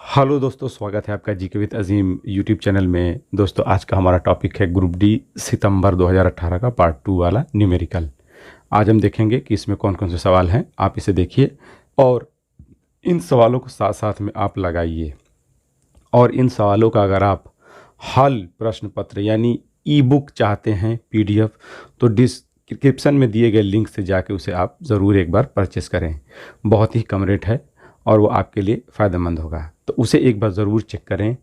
Hello दोस्तों, स्वागत है आपका GK with Azeem YouTube channel में। दोस्तों, आज का हमारा टॉपिक है ग्रुप डी सितंबर 2018 का पार्ट 2 वाला न्यूमेरिकल। आज हम देखेंगे कि इसमें कौन कौन से सवाल हैं। आप इसे देखिए और इन सवालों को साथ साथ में आप लगाइए। और इन सवालों का अगर आप हल प्रश्न पत्र यानी ई बुक चाहते हैं PDF, तो डिस्क्रिप्शन में दिए गए लिंक से जाके उसे आप ज़रूर एक बार परचेस करें। बहुत ही कम रेट है और वो आपके लिए फ़ायदेमंद होगा, तो उसे एक बार ज़रूर चेक करें।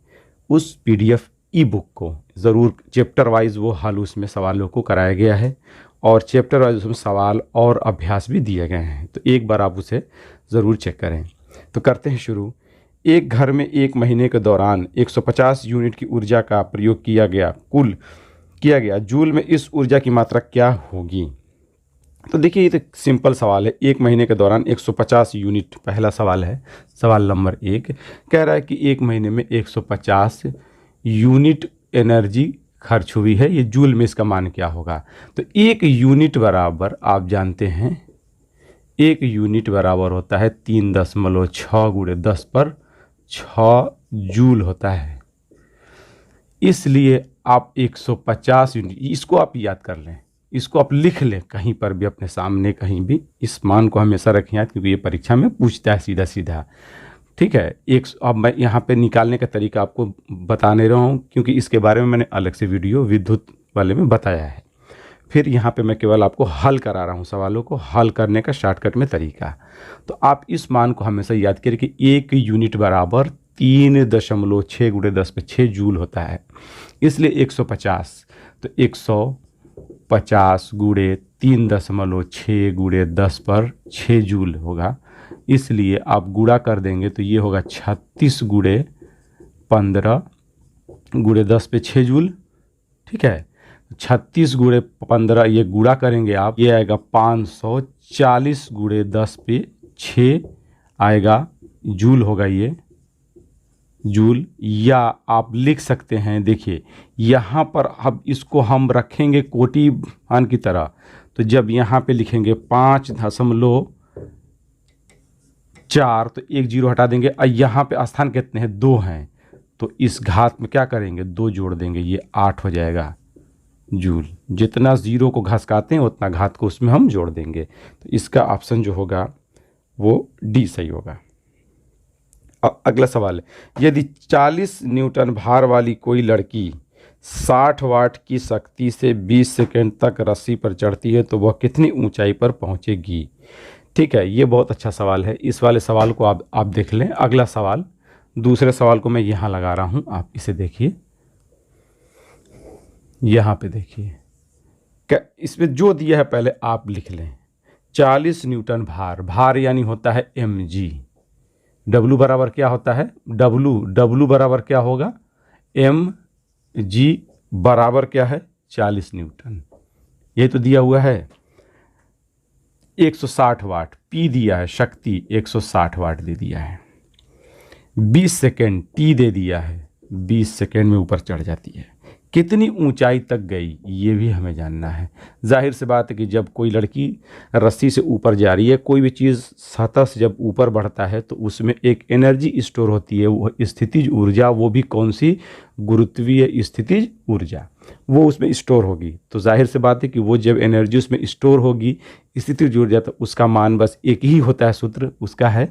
उस PDF ई बुक को ज़रूर चैप्टर वाइज वो हल उसमें सवालों को कराया गया है और चैप्टर वाइज उसमें सवाल और अभ्यास भी दिए गए हैं, तो एक बार आप उसे ज़रूर चेक करें। तो करते हैं शुरू। एक घर में एक महीने के दौरान 150 यूनिट की ऊर्जा का प्रयोग किया गया जूल में इस ऊर्जा की मात्रा क्या होगी। तो देखिए, ये तो सिंपल सवाल है। एक महीने के दौरान 150 यूनिट पहला सवाल है। सवाल नंबर 1 कह रहा है कि एक महीने में 150 यूनिट एनर्जी खर्च हुई है, ये जूल में इसका मान क्या होगा। तो एक यूनिट बराबर आप जानते हैं, एक यूनिट बराबर होता है 3.6 गुणे 10 पर 6 जूल होता है। इसलिए आप 150 यूनिट, इसको आप याद कर लें, इसको आप लिख लें कहीं पर भी अपने सामने, कहीं भी इस मान को हमेशा रखें याद, क्योंकि ये परीक्षा में पूछता है सीधा सीधा। ठीक है। अब मैं यहाँ पे निकालने का तरीका आपको बता नहीं रहा हूँ, क्योंकि इसके बारे में मैंने अलग से वीडियो विद्युत वाले में बताया है। फिर यहाँ पे मैं केवल आपको हल करा रहा हूँ, सवालों को हल करने का शॉर्टकट में तरीका। तो आप इस मान को हमेशा याद करें कि एक यूनिट बराबर 3.6 गुणे 10 पे 6 जूल होता है। इसलिए 150, तो 150 गुणे 3.6 गुणे 10 पर 6 जूल होगा। इसलिए आप गुणा कर देंगे तो ये होगा 36 गुणे 15 गुणे 10 पे 6 जूल। ठीक है, 36 गुणे 15 ये गुणा करेंगे आप, ये आएगा 540 गुणे 10 पे 6 आएगा जूल होगा ये जूल। या आप लिख सकते हैं, देखिए यहाँ पर अब इसको हम रखेंगे कोटि मान की तरह, तो जब यहाँ पे लिखेंगे 5.4 तो एक जीरो हटा देंगे और यहाँ पे स्थान कितने हैं, 2 हैं, तो इस घात में क्या करेंगे, 2 जोड़ देंगे, ये 8 हो जाएगा जूल। जितना जीरो को घसकाते हैं उतना घात को उसमें हम जोड़ देंगे। तो इसका ऑप्शन जो होगा वो डी सही होगा। अगला सवाल है, यदि 40 न्यूटन भार वाली कोई लड़की 60 वाट की शक्ति से 20 सेकंड तक रस्सी पर चढ़ती है तो वह कितनी ऊंचाई पर पहुंचेगी। ठीक है, ये बहुत अच्छा सवाल है। इस वाले सवाल को आप देख लें। अगला सवाल, दूसरे सवाल को मैं यहाँ लगा रहा हूँ, आप इसे देखिए, यहाँ पे देखिए क्या इसमें जो दिया है पहले आप लिख लें। 40 न्यूटन भार यानी होता है mg। W बराबर क्या होता है, W बराबर क्या होगा, mg बराबर क्या है, 40 न्यूटन। ये तो दिया हुआ है। 160 वाट P दिया है, शक्ति 160 वाट दे दिया है। 20 सेकेंड T दे दिया है, 20 सेकेंड में ऊपर चढ़ जाती है। कितनी ऊंचाई तक गई ये भी हमें जानना है। जाहिर सी बात है कि जब कोई लड़की रस्सी से ऊपर जा रही है, कोई भी चीज़ सतह से जब ऊपर बढ़ता है तो उसमें एक एनर्जी स्टोर होती है, वो स्थितिज ऊर्जा, वो भी कौन सी, गुरुत्वीय स्थितिज ऊर्जा, वो उसमें स्टोर होगी। तो जाहिर सी बात है कि वो जब एनर्जी उसमें स्टोर होगी, स्थितिज ऊर्जा, तो उसका मान बस एक ही होता है, सूत्र उसका है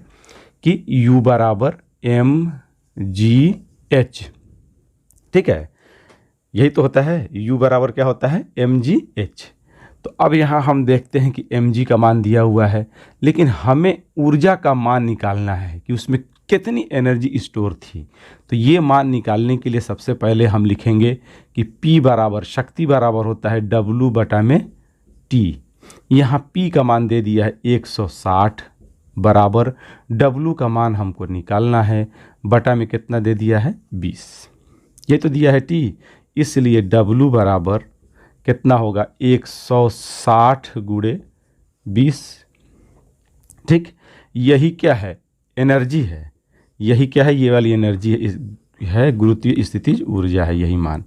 कि U बराबर mgh। ठीक है, यही तो होता है, U बराबर क्या होता है, mgh। तो अब यहाँ हम देखते हैं कि mg का मान दिया हुआ है, लेकिन हमें ऊर्जा का मान निकालना है कि उसमें कितनी एनर्जी स्टोर थी। तो ये मान निकालने के लिए सबसे पहले हम लिखेंगे कि P बराबर, शक्ति बराबर होता है W बटा में T। यहाँ P का मान दे दिया है 160 बराबर W का मान हमको निकालना है, बटा में कितना दे दिया है, 20। ये तो दिया है T, इसलिए W बराबर कितना होगा, 160 गुणे 20। ठीक, यही क्या है, एनर्जी है। यही क्या है, ये वाली एनर्जी है, गुरुत्वीय स्थितिज ऊर्जा है, यही मान।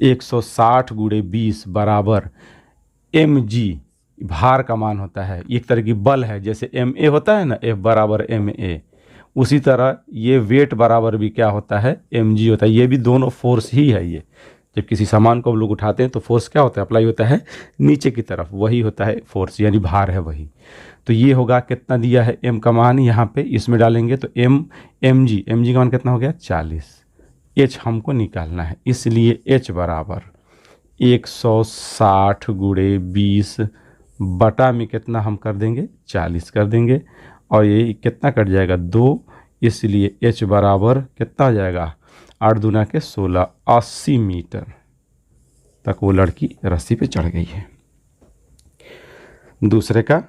160 गुणे 20 बराबर mg, भार का मान होता है, एक तरह की बल है, जैसे ma होता है ना, F बराबर ma, उसी तरह ये वेट बराबर भी क्या होता है, mg होता है। ये भी दोनों फोर्स ही है। ये जब किसी सामान को हम लोग उठाते हैं तो फोर्स क्या होता है, अप्लाई होता है नीचे की तरफ, वही होता है फोर्स, यानी भार है वही। तो ये होगा कितना दिया है, m का मान यहाँ पे इसमें डालेंगे तो mg का मान कितना हो गया 40। h हमको निकालना है, इसलिए h बराबर 160 गुणे 20 बटा में कितना हम कर देंगे 40 कर देंगे, और ये कितना कट जाएगा 2, इसलिए h बराबर कितना हो जाएगा 8 दूना के 16, 80 मीटर तक वो लड़की रस्सी पे चढ़ गई है। दूसरे का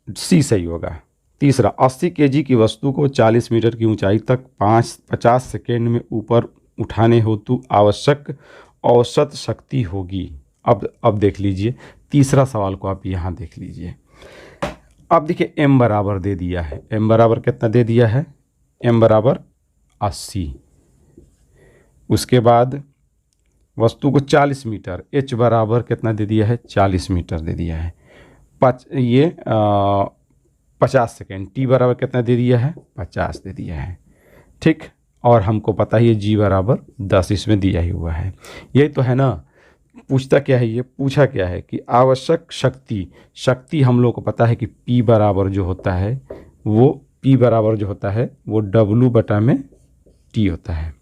सी सही होगा। तीसरा, 80 केजी की वस्तु को 40 मीटर की ऊंचाई तक 50 सेकेंड में ऊपर उठाने हेतु आवश्यक औसत शक्ति होगी। अब देख लीजिए तीसरा सवाल को, आप यहाँ देख लीजिए। अब देखिए m बराबर दे दिया है, m बराबर कितना दे दिया है, m बराबर 80। उसके बाद वस्तु को 40 मीटर, h बराबर कितना दे दिया है 40 मीटर दे दिया है। 50 सेकेंड, t बराबर कितना दे दिया है 50 दे दिया है, ठीक। और हमको पता ही है g बराबर 10 इसमें दिया ही हुआ है। यही तो है ना, पूछता क्या है, ये पूछा क्या है कि आवश्यक शक्ति हम लोग को पता है कि P बराबर जो होता है वो W बटा में T होता है।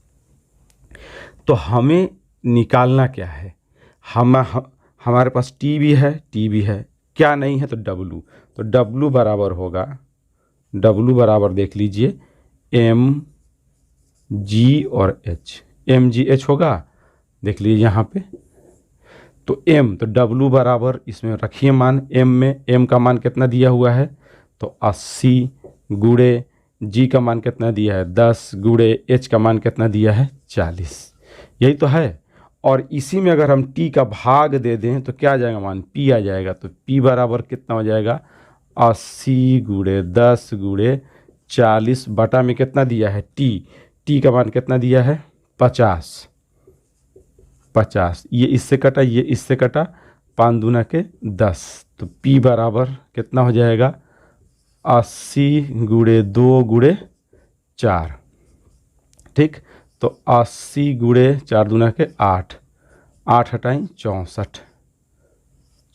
तो हमें निकालना क्या है, हमारे पास T भी है क्या नहीं है तो W। तो W बराबर होगा, W बराबर देख लीजिए mg और h, mgh होगा, देख लीजिए यहाँ पे। तो m, तो W बराबर इसमें रखिए मान, m में m का मान कितना दिया हुआ है तो 80 गुणे g का मान कितना दिया है 10 गुणे h का मान कितना दिया है 40, यही तो है। और इसी में अगर हम t का भाग दे दें तो क्या आ जाएगा मान, p आ जाएगा। तो p बराबर कितना हो जाएगा 80 गुणे 10 गुणे 40 बटा में कितना दिया है t का मान कितना दिया है 50। ये इससे कटा, ये इससे कटा, 5 दूना के 10, तो p बराबर कितना हो जाएगा 80 गुणे 2 गुणे 4, ठीक। तो 80 गुणे 4 दूना के 8, 8 हटाएं 64,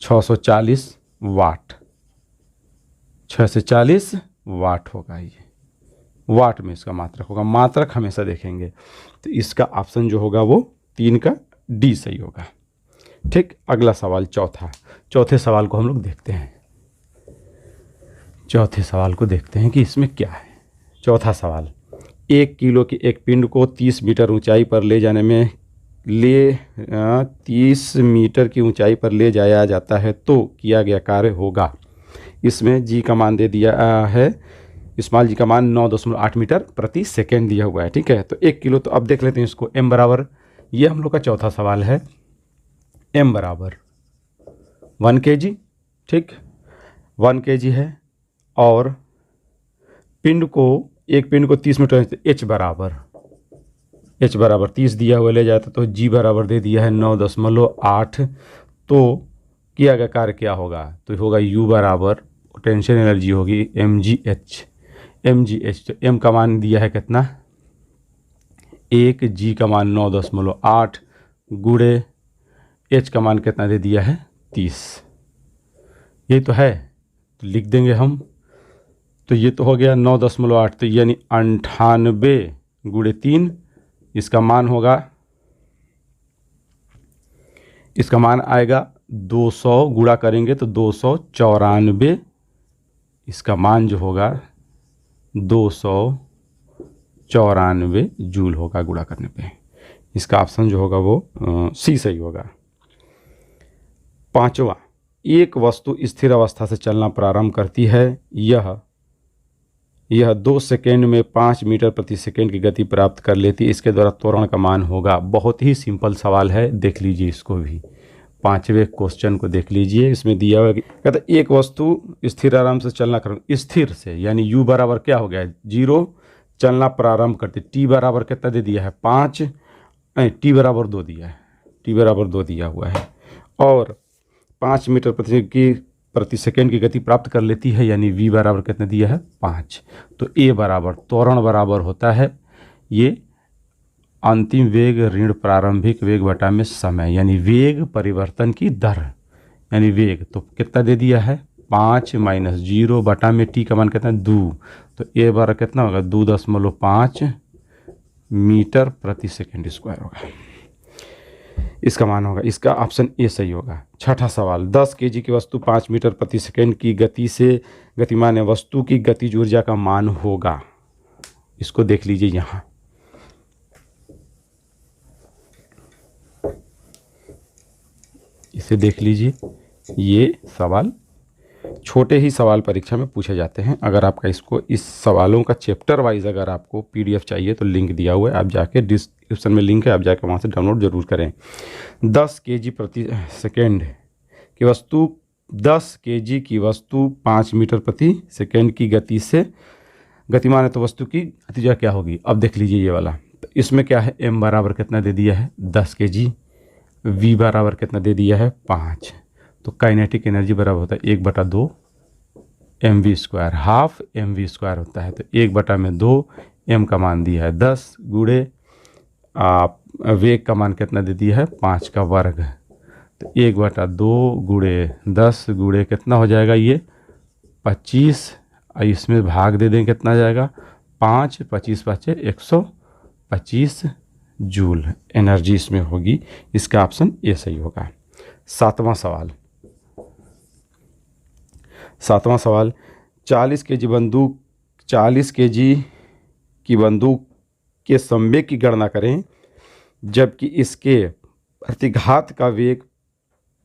640 वाट, 640 वाट होगा। ये वाट में इसका मात्रक होगा, मात्रक हमेशा देखेंगे। तो इसका ऑप्शन जो होगा वो 3 का डी सही होगा, ठीक। अगला सवाल चौथे सवाल को हम लोग देखते हैं। चौथे सवाल को देखते हैं कि इसमें क्या है। चौथा सवाल, 1 किलो के एक पिंड को 30 मीटर ऊंचाई पर ले जाने में 30 मीटर की ऊंचाई पर ले जाया जाता है तो किया गया कार्य होगा। इसमें जी का मान दे दिया है, स्मॉल जी का मान 9.8 मीटर प्रति सेकेंड दिया हुआ है, ठीक है। तो 1 किलो, तो अब देख लेते हैं इसको। m बराबर, ये हम लोग का चौथा सवाल है, m बराबर 1 kg, ठीक, 1 kg है। और पिंड को, एक पिंड को 30 मीटर, h बराबर 30 दिया हुआ ले जाता, तो g बराबर दे दिया है 9.8। तो किया गया कार्य क्या होगा, तो होगा u बराबर पोटेंशियल एनर्जी होगी mgh। तो m का मान दिया है कितना 1, g का मान 9.8 गुणे h का मान कितना दे दिया है 30, यही तो है। तो लिख देंगे हम, तो ये तो हो गया 9.8, तो यानी 98 गुणे 3, इसका मान होगा, इसका मान आएगा 200, गुणा करेंगे तो 294, इसका मान जो होगा 294 जूल होगा गुणा करने पे। इसका ऑप्शन जो होगा वो सी सही होगा। पांचवा, एक वस्तु स्थिर अवस्था से चलना प्रारंभ करती है, यह 2 सेकेंड में 5 मीटर प्रति सेकेंड की गति प्राप्त कर लेती है, इसके द्वारा त्वरण का मान होगा। बहुत ही सिंपल सवाल है, देख लीजिए इसको भी, 5वें क्वेश्चन को देख लीजिए। इसमें दिया हुआ कहता है एक वस्तु स्थिर आराम से चलना स्थिर से, यानी u बराबर क्या हो गया है 0, चलना प्रारंभ करती, t बराबर कितना दे दिया है 5, t बराबर 2 दिया है, t बराबर 2 दिया हुआ है, और 5 मीटर प्रति की प्रति सेकेंड की गति प्राप्त कर लेती है, यानी v बराबर कितना दिया है 5। तो a बराबर त्वरण बराबर होता है ये अंतिम वेग ऋण प्रारंभिक वेग बटा में समय, यानी वेग परिवर्तन की दर, यानी वेग तो कितना दे दिया है 5 माइनस 0 बटा में t का मान कितना है 2। तो a बराबर कितना होगा 2.5 मीटर प्रति सेकेंड स्क्वायर होगा, इसका मान होगा। इसका ऑप्शन ए सही होगा। छठा सवाल, 10 केजी की वस्तु 5 मीटर प्रति सेकेंड की गति से गतिमान है, वस्तु की गतिज ऊर्जा का मान होगा। इसको देख लीजिए यहाँ, इसे देख लीजिए। ये सवाल छोटे ही सवाल परीक्षा में पूछे जाते हैं। अगर आपका इसको इस सवालों का चैप्टर वाइज अगर आपको पीडीएफ चाहिए तो लिंक दिया हुआ है, आप जाके डिस्क्रिप्शन में लिंक है, आप जाके वहाँ से डाउनलोड जरूर करें। 10 केजी प्रति सेकेंड की वस्तु 10 केजी की वस्तु 5 मीटर प्रति सेकेंड की गति से गतिमान है, तो वस्तु की गतिज क्या होगी। अब देख लीजिए ये वाला, तो इसमें क्या है m बराबर कितना दे दिया है 10 केजी, v बराबर कितना दे दिया है 5। तो काइनेटिक एनर्जी बराबर होता है 1/2 mv square, half mv square होता है। तो 1/2 m का मान दिया है 10 गुणे वेग का मान कितना दे दिया है 5 का वर्ग। तो 1/2 गुणे 10 गुणे कितना हो जाएगा ये 25, इसमें भाग दे दें कितना जाएगा 5, 25 5 125 जूल एनर्जी इसमें होगी। इसका ऑप्शन ए सही होगा। सातवां सवाल 40 केजी बंदूक 40 केजी की बंदूक के संवेग की गणना करें जबकि इसके प्रतिघात का वेग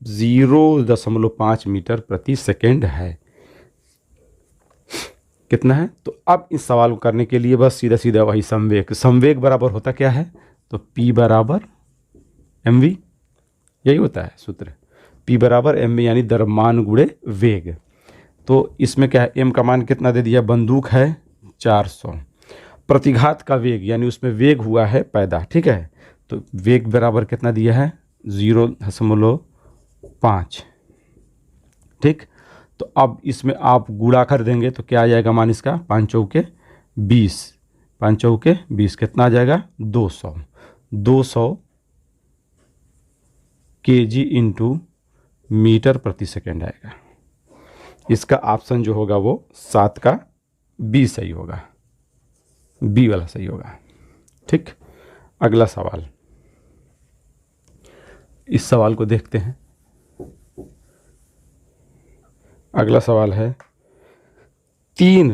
0.5 मीटर प्रति सेकेंड है। कितना है, तो अब इस सवाल को करने के लिए बस सीधा सीधा वही संवेग बराबर होता क्या है, तो P बराबर mv, यही होता है सूत्र। P बराबर mv यानी द्रव्यमान गुणे वेग। तो इसमें क्या है m का मान कितना दे दिया, बंदूक है 400, प्रतिघात का वेग यानी उसमें वेग हुआ है पैदा, ठीक है। तो वेग बराबर कितना दिया है 0.5, ठीक। तो अब इसमें आप गुणा कर देंगे तो क्या आ जाएगा मान इसका 5 चौके 20, 5 चौके 20 कितना आ जाएगा 200 केजी इंटू मीटर प्रति सेकेंड आएगा। इसका ऑप्शन जो होगा वो 7 का बी सही होगा, बी वाला सही होगा, ठीक। अगला सवाल, इस सवाल को देखते हैं। अगला सवाल है 3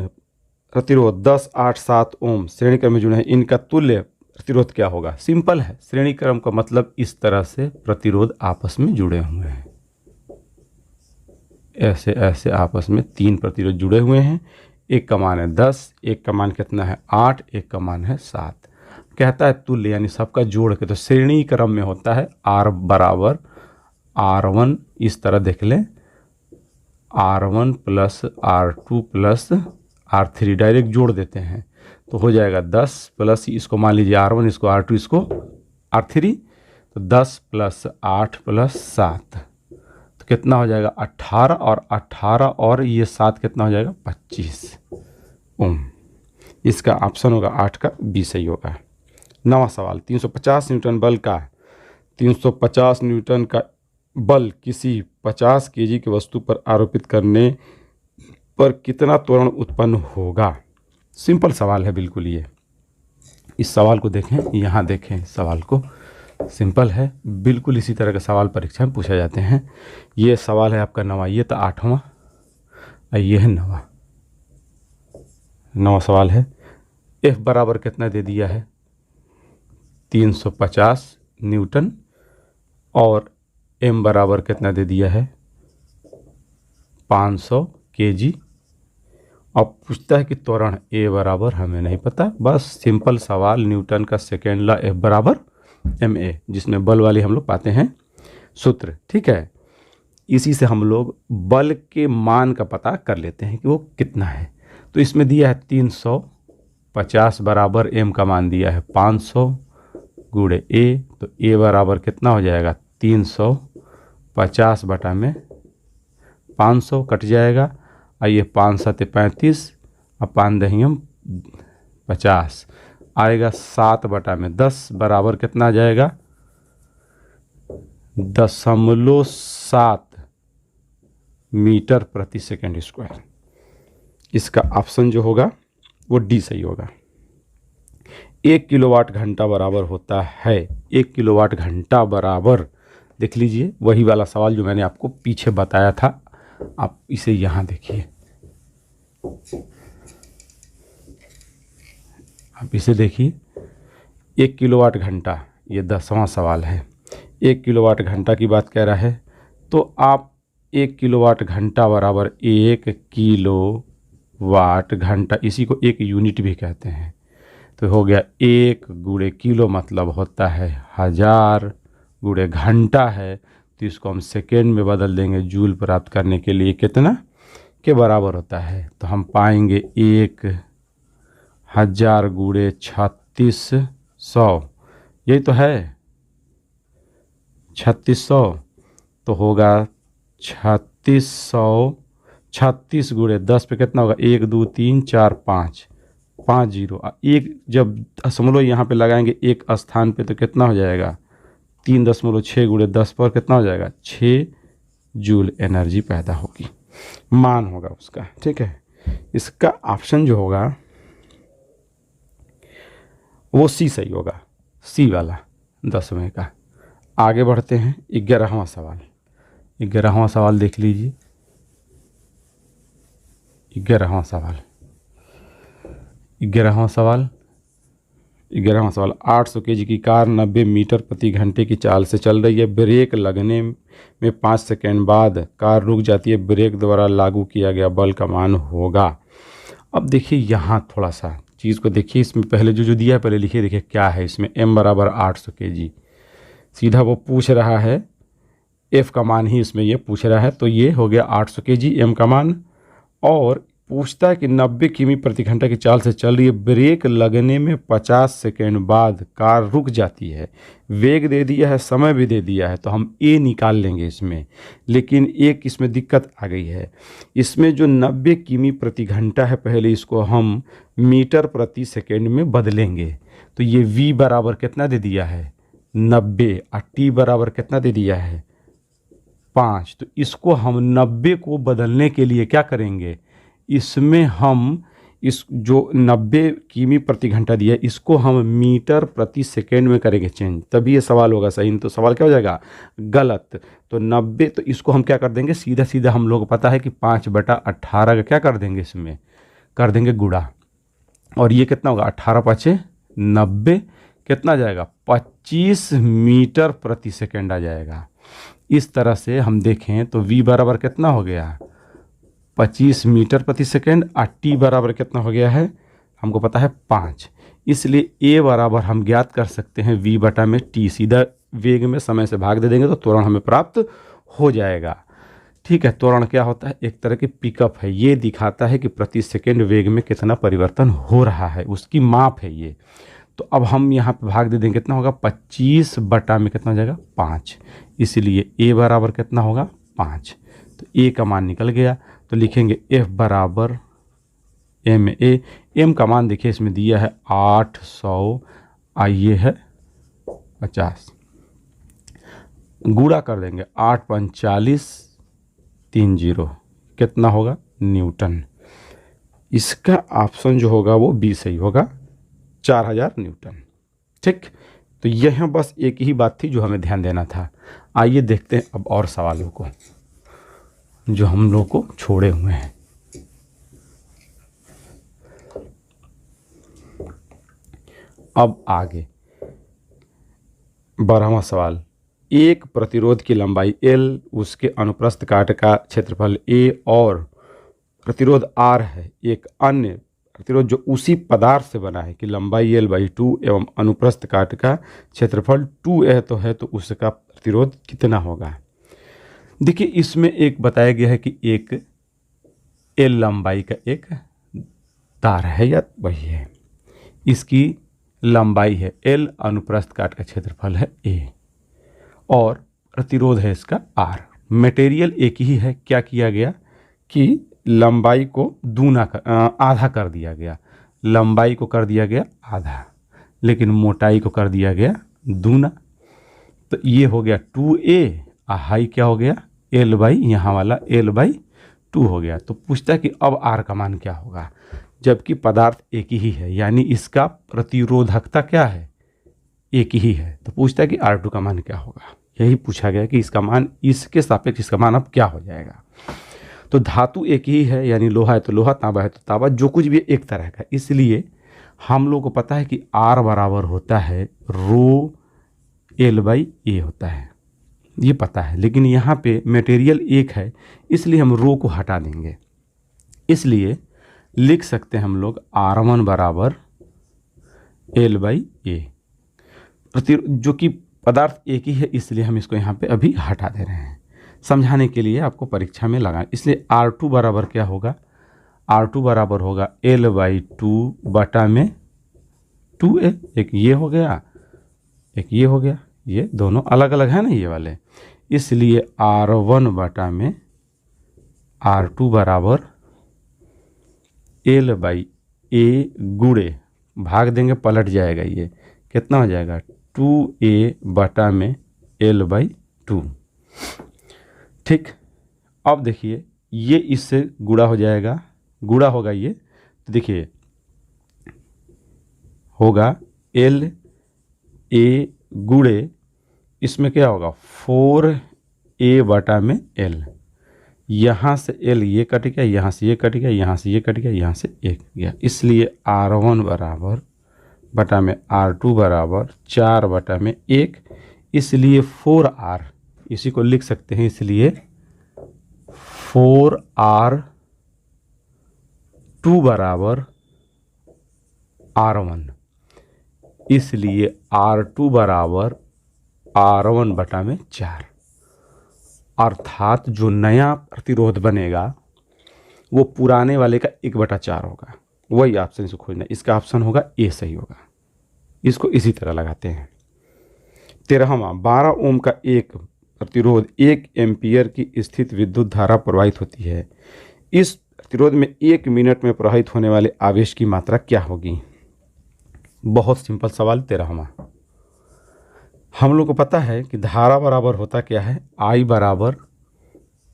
प्रतिरोध 10, 8, 7 ओम श्रेणी क्रम में जुड़े हैं, इनका तुल्य प्रतिरोध क्या होगा। सिंपल है, श्रेणी क्रम का मतलब इस तरह से प्रतिरोध आपस में जुड़े हुए हैं, ऐसे ऐसे आपस में 3 प्रतिरोध जुड़े हुए हैं। एक का मान है 10, एक का मान कितना है 8, एक का मान है 7। कहता है तुल्य यानी सबका जोड़ के, तो श्रेणी क्रम में होता है R बराबर R1, इस तरह देख लें R1 plus R2 plus R3, direct जोड़ देते हैं तो हो जाएगा 10 प्लस इसको मान लीजिए R1, इसको R2, इसको R3, तो 10 प्लस 8 प्लस 7 तो कितना हो जाएगा 18, और 18 और ये 7 कितना हो जाएगा 25 ओम। इसका ऑप्शन होगा 8 का बी सही होगा। 9वां सवाल, 350 न्यूटन बल का 350 न्यूटन का बल किसी 50 केजी की वस्तु पर आरोपित करने पर कितना त्वरण उत्पन्न होगा। सिंपल सवाल है बिल्कुल ये। इस सवाल को देखें, यहाँ देखें सवाल को, सिंपल है बिल्कुल। इसी तरह के सवाल परीक्षा में पूछे जाते हैं। ये सवाल है आपका 9वां, ये तो 8वां, ये है 9वां। 9वां सवाल है F बराबर कितना दे दिया है 350 न्यूटन, और M बराबर कितना दे दिया है 500 केजी। अब पूछता है कि त्वरण A बराबर हमें नहीं पता, बस सिंपल सवाल, न्यूटन का सेकेंड लॉ F बराबर ma, जिसमें बल वाली हम लोग पाते हैं सूत्र, ठीक है। इसी से हम लोग बल के मान का पता कर लेते हैं कि वो कितना है। तो इसमें दिया है 350 बराबर m का मान दिया है 500 गुणे a, तो a बराबर कितना हो जाएगा 350 बटा में 500 कट जाएगा, और ये 5 7 35 और 5 दहियम 50 आएगा। 7/10 बराबर कितना आ जाएगा? 0.7 मीटर प्रति सेकेंड स्क्वायर। इसका ऑप्शन जो होगा वो डी सही होगा। 1 किलोवाट घंटा बराबर होता है, 1 किलोवाट घंटा बराबर, देख लीजिए वही वाला सवाल जो मैंने आपको पीछे बताया था, आप इसे यहाँ देखिए, आप इसे देखिए। 1 किलोवाट घंटा, ये 10वां सवाल है। 1 किलोवाट घंटा की बात कह रहा है, तो आप 1 किलोवाट घंटा बराबर 1 किलोवाट घंटा, इसी को एक यूनिट भी कहते हैं, तो हो गया 1 गुणे किलो मतलब होता है 1000, गुणे घंटा है तो इसको हम सेकेंड में बदल देंगे जूल प्राप्त करने के लिए, कितना के बराबर होता है। तो हम पाएंगे 1000 गुणे 3600, यही तो है 3600, तो होगा 3600, 36 गुणे 10 पे कितना होगा? 1 2 3 4 5 5 जीरो, एक जब दशमलव यहाँ पे लगाएंगे एक स्थान पे तो कितना हो जाएगा? 3.6 गुणे 10 पर कितना हो जाएगा? 6 जूल एनर्जी पैदा होगी, मान होगा उसका। ठीक है, इसका ऑप्शन जो होगा वो सी सही होगा, सी वाला 10वें का। आगे बढ़ते हैं 11वां सवाल। 11वां सवाल देख लीजिए। 11वां सवाल 800 केजी की कार 90 मीटर प्रति घंटे की चाल से चल रही है। ब्रेक लगने में 5 सेकेंड बाद कार रुक जाती है। ब्रेक द्वारा लागू किया गया बल का मान होगा। अब देखिए यहाँ थोड़ा सा चीज़ को देखिए, इसमें पहले जो दिया है पहले लिखिए, देखिए क्या है इसमें। m बराबर 800 केजी, सीधा वो पूछ रहा है, f का मान ही इसमें ये पूछ रहा है, तो ये हो गया 800 केजी m का मान। और पूछता है कि 90 किमी प्रति घंटा की चाल से चल रही है, ब्रेक लगने में 50 सेकेंड बाद कार रुक जाती है। वेग दे दिया है, समय भी दे दिया है, तो हम ए निकाल लेंगे इसमें। लेकिन एक इसमें दिक्कत आ गई है, इसमें जो 90 किमी प्रति घंटा है पहले इसको हम मीटर प्रति सेकेंड में बदलेंगे। तो ये v बराबर कितना दे दिया है? 90, और t बराबर कितना दे दिया है? 5। तो इसको हम 90 को बदलने के लिए क्या करेंगे, इसमें हम इस जो 90 किमी प्रति घंटा दिया है इसको हम मीटर प्रति सेकेंड में करेंगे चेंज, तभी ये सवाल होगा सही। नहीं तो सवाल क्या हो जाएगा? गलत। तो 90, तो इसको हम क्या कर देंगे, सीधा सीधा हम लोग पता है कि 5/18 का क्या कर देंगे, इसमें कर देंगे गुणा। और ये कितना होगा? 18 5 90, कितना आ जाएगा? 25 मीटर प्रति सेकेंड आ जाएगा। इस तरह से हम देखें तो v बराबर कितना हो गया? 25 मीटर प्रति सेकेंड, और t बराबर कितना हो गया है? हमको पता है 5। इसलिए a बराबर हम ज्ञात कर सकते हैं v बटा में t, सीधा वेग में समय से भाग दे देंगे तो त्वरण हमें प्राप्त हो जाएगा। ठीक है, त्वरण क्या होता है? एक तरह की पिकअप है, ये दिखाता है कि प्रति सेकेंड वेग में कितना परिवर्तन हो रहा है, उसकी माप है ये। तो अब हम यहाँ पे भाग दे देंगे, कितना होगा? 25 बटा में कितना हो जाएगा? 5। इसलिए a बराबर कितना होगा? 5। तो a का मान निकल गया। तो लिखेंगे f बराबर ma। m का मान देखिए इसमें दिया है 800, ये है 50, गुणा कर देंगे 8 45 30, कितना होगा? न्यूटन। इसका ऑप्शन जो होगा वो बी सही होगा, 4000 न्यूटन। ठीक, तो यह बस एक ही बात थी जो हमें ध्यान देना था। आइए देखते हैं अब और सवालों को जो हम लोग को छोड़े हुए हैं। अब आगे 12वां सवाल। एक प्रतिरोध की लंबाई L, उसके अनुप्रस्थ काट का क्षेत्रफल A और प्रतिरोध R है। एक अन्य प्रतिरोध जो उसी पदार्थ से बना है कि लंबाई L/2 एवं अनुप्रस्थ काट का क्षेत्रफल 2a तो है, तो उसका प्रतिरोध कितना होगा? देखिए इसमें एक बताया गया है कि एक L लंबाई का एक तार है या वही है, इसकी लंबाई है L, अनुप्रस्थ काट का क्षेत्रफल है A और प्रतिरोध है इसका R। मटेरियल एक ही है, क्या किया गया कि लंबाई को आधा कर दिया गया, लंबाई को कर दिया गया आधा, लेकिन मोटाई को कर दिया गया दूना। तो ये हो गया 2a, हाई क्या हो गया l/, यहाँ वाला l/2 हो गया। तो पूछता है कि अब r का मान क्या होगा, जबकि पदार्थ एक ही है, यानी इसका प्रतिरोधकता क्या है, एक ही है। तो पूछता है कि R2 का मान क्या होगा, यही पूछा गया कि इसका मान, इसके सापेक्ष इसका मान अब क्या हो जाएगा। तो धातु एक ही है, यानी लोहा है तो लोहा, तांबा है तो तांबा, जो कुछ भी एक तरह का, इसलिए हम लोग को पता है कि R बराबर होता है रो l/a होता है, ये पता है। लेकिन यहाँ पे मटेरियल एक है, इसलिए हम रो को हटा देंगे, इसलिए लिख सकते हैं हम लोग R1 बराबर l/a, जो कि पदार्थ एक ही है, इसलिए हम इसको यहाँ पे अभी हटा दे रहे हैं समझाने के लिए, आपको परीक्षा में लगा। इसलिए R2 बराबर क्या होगा, R2 बराबर होगा l/2 बटा में 2a, एक ये हो गया एक ये हो गया, ये दोनों अलग अलग है ना ये वाले, इसलिए R1 बटा में R2 बराबर l/a गुणे, भाग देंगे पलट जाएगा, ये कितना हो जाएगा 2a बटा में l/2। ठीक, अब देखिए ये इससे गुणा हो जाएगा, गुणा होगा ये, तो देखिए होगा l/a गुणे, इसमें क्या होगा 4a बटा में l, यहाँ से l ये कट गया, यहाँ से ये कट गया, यहाँ से ये कट गया, यहाँ से एक गया, इसलिए R1 बराबर बटा में R2 बराबर 4 बटा में 1, इसलिए 4R, इसी को लिख सकते हैं, इसलिए 4R2 बराबर R1, इसलिए R2 बराबर R1 बटा में 4, अर्थात जो नया प्रतिरोध बनेगा वो पुराने वाले का 1/4 होगा। वही ऑप्शन से खोजना, इसका ऑप्शन होगा ए सही होगा। इसको इसी तरह लगाते हैं। 13वां, 12 ओम का एक प्रतिरोध 1 एम्पियर की स्थित विद्युत धारा प्रवाहित होती है, इस प्रतिरोध में 1 मिनट में प्रवाहित होने वाले आवेश की मात्रा क्या होगी। बहुत सिंपल सवाल 13वां। हम लोग को पता है कि धारा बराबर होता क्या है, I बराबर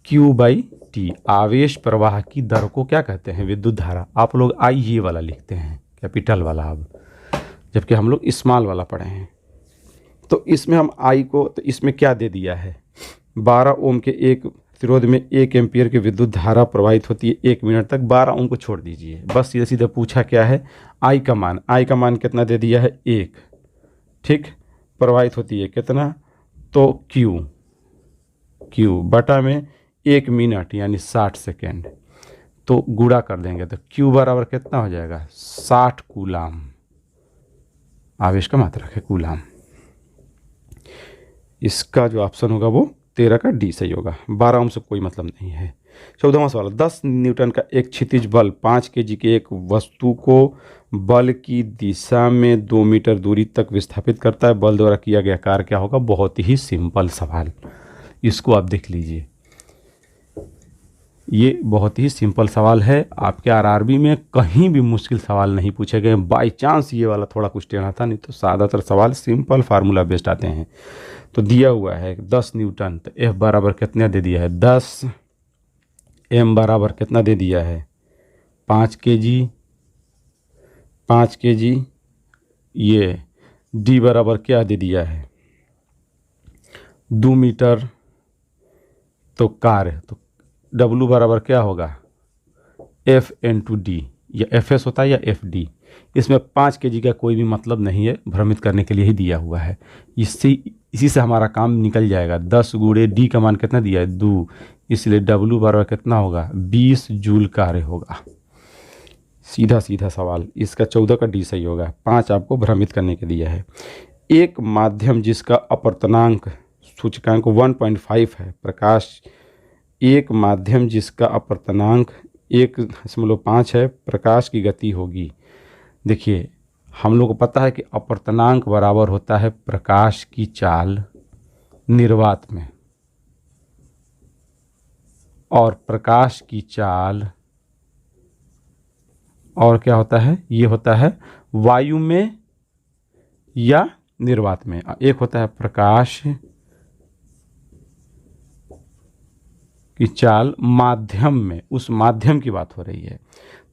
Q/T, आवेश प्रवाह की दर को क्या कहते हैं, विद्युत धारा। आप लोग I ये वाला लिखते हैं, कैपिटल वाला, अब जबकि हम लोग स्मॉल वाला पढ़े हैं। तो इसमें हम I को, तो इसमें क्या दे दिया है, 12 ओम के एक प्रतिरोध में 1 एम्पियर की विद्युत धारा प्रवाहित होती है 1 मिनट तक। 12 ओम को छोड़ दीजिए, बस सीधा सीधा पूछा क्या है, I का मान, I का मान कितना दे दिया है 1, ठीक, प्रवाहित होती है कितना, तो Q बटा में 1 मिनट यानी 60 सेकेंड, तो गुणा कर देंगे तो Q बराबर कितना हो जाएगा 60 कूलाम, आवेश का मात्रक है कूलाम। इसका जो ऑप्शन होगा वो 13 का डी सही होगा। 12 ओम से कोई मतलब नहीं है। 14वां सवाल, 10 न्यूटन का एक क्षितिज बल 5 केजी के एक वस्तु को बल की दिशा में 2 मीटर दूरी तक विस्थापित करता है, बल द्वारा किया गया कार्य क्या होगा। बहुत ही सिंपल सवाल, इसको आप देख लीजिए, ये बहुत ही सिंपल सवाल है। आपके आरआरबी में कहीं भी मुश्किल सवाल नहीं पूछे गए, बाई चांस ये वाला थोड़ा कुछ टेढ़ा था, नहीं तो ज़्यादातर सवाल सिंपल फार्मूला बेस्ड आते हैं। तो दिया हुआ है 10 न्यूटन, तो F बराबर कितना दे दिया है 10, M बराबर कितना दे दिया है 5 केजी, ये D बराबर क्या दे दिया है 2 मीटर, तो कार्य, तो W बराबर क्या होगा F/D, या FS होता है या FD। इसमें 5 केजी का कोई भी मतलब नहीं है, भ्रमित करने के लिए ही दिया हुआ है। इसी से हमारा काम निकल जाएगा। 10 गुणे D का मान कितना दिया है 2, इसलिए W बराबर कितना होगा 20 जूल कार्य होगा। सीधा सीधा सवाल, इसका 14 का D सही होगा। 5 आपको भ्रमित करने के दिया है। एक माध्यम जिसका अपवर्तनांक सूचकांक 1.5 है, प्रकाश, एक माध्यम जिसका अपवर्तनांक 1.5 है, प्रकाश की गति होगी। देखिए हम लोग को पता है कि अपवर्तनांक बराबर होता है प्रकाश की चाल निर्वात में, और प्रकाश की चाल, और क्या होता है, ये होता है वायु में या निर्वात में। एक होता है प्रकाश की चाल माध्यम में, उस माध्यम की बात हो रही है।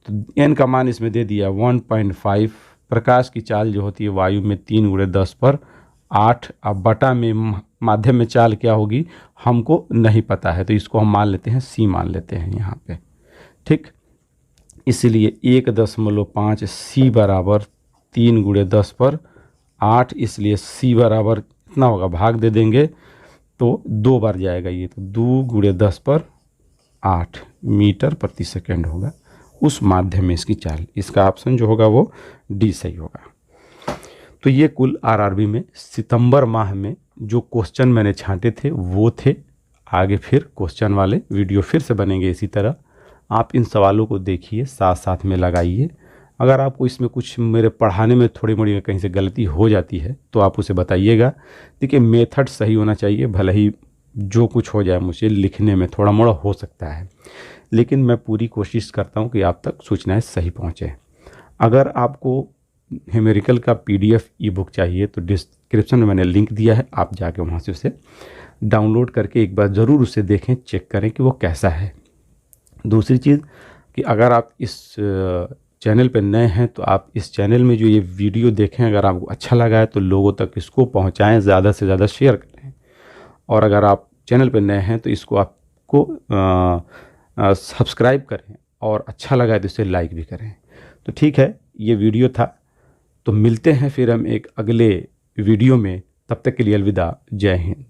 तो n का मान इसमें दे दिया 1.5। प्रकाश की चाल जो होती है वायु में 3×10⁸। अब बटा में माध्यम में चाल क्या होगी हमको नहीं पता है, तो इसको हम मान लेते हैं c मान लेते हैं यहाँ पे, ठीक। इसलिए 1.5 c बराबर 3×10⁸, इसलिए c बराबर कितना होगा, भाग दे देंगे तो 2 बार जाएगा ये, तो 2×10⁸ मीटर प्रति सेकेंड होगा उस माध्यम में इसकी चाल। इसका ऑप्शन जो होगा वो डी सही होगा। तो ये कुल आरआरबी में सितंबर माह में जो क्वेश्चन मैंने छांटे थे वो थे। आगे फिर क्वेश्चन वाले वीडियो फिर से बनेंगे इसी तरह। आप इन सवालों को देखिए, साथ साथ में लगाइए। अगर आपको इसमें कुछ मेरे पढ़ाने में थोड़ी मोड़ी कहीं से गलती हो जाती है तो आप उसे बताइएगा। देखिए मेथड सही होना चाहिए, भले ही जो कुछ हो जाए मुझे लिखने में थोड़ा मोड़ा हो सकता है, लेकिन मैं पूरी कोशिश करता हूँ कि आप तक सूचनाएं सही पहुँचे। अगर आपको न्यूमेरिकल का PDF ई-बुक चाहिए तो डिस्क्रिप्शन में मैंने लिंक दिया है, आप जाके वहाँ से उसे डाउनलोड करके एक बार ज़रूर उसे देखें, चेक करें कि वो कैसा है। दूसरी चीज़ कि अगर आप इस चैनल पर नए हैं तो आप इस चैनल में जो ये वीडियो देखें, अगर आपको अच्छा लगा है तो लोगों तक इसको पहुंचाएं, ज़्यादा से ज़्यादा शेयर करें। और अगर आप चैनल पर नए हैं तो इसको आपको सब्सक्राइब करें, और अच्छा लगा है तो इसे लाइक भी करें। तो ठीक है, ये वीडियो था, तो मिलते हैं फिर हम एक अगले वीडियो में। तब तक के लिए अलविदा, जय हिंद।